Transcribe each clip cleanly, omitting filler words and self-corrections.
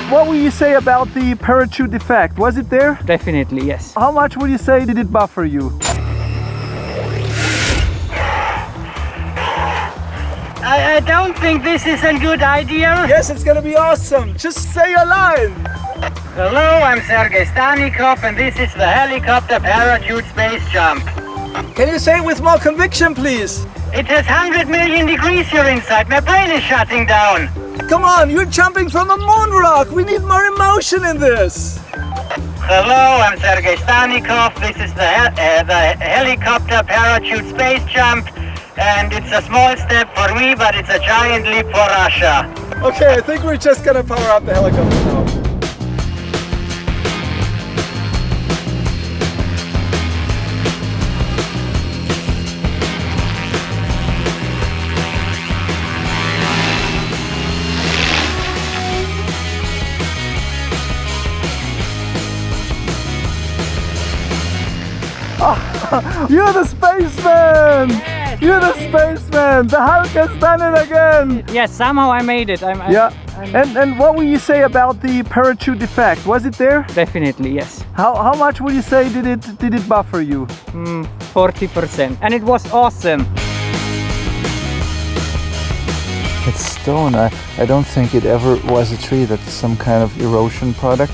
what would you say about the parachute effect? Was it there? Definitely, yes. How much would you say did it buffer you? I don't think this is a good idea. Yes, it's gonna be awesome. Just say your line. Hello, I'm Sergei Stanikov and this is the helicopter parachute space jump. Can you say it with more conviction, please? It has 100 million degrees here inside. My brain is shutting down. Come on, you're jumping from a moon rock. We need more emotion in this. Hello, I'm Sergei Stanikov. This is the helicopter parachute space jump. And it's a small step for me, but it's a giant leap for Russia. Okay, I think we're just gonna power up the helicopter now. You're the spaceman! Yes. You're the spaceman! The Hulk has done it again! Yes, somehow I made it. Yeah. And what would you say about the parachute effect? Was it there? Definitely, yes. How much would you say did it buffer you? 40%. And it was awesome. It's stone. I don't think it ever was a tree. That's some kind of erosion product.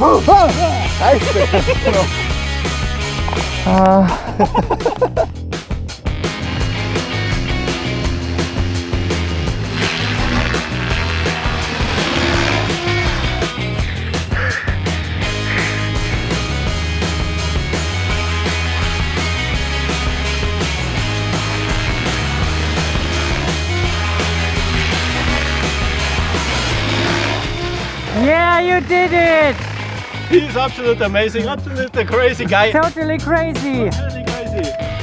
Yeah, you did it! He's absolutely amazing, absolutely crazy guy. Totally crazy! Totally crazy.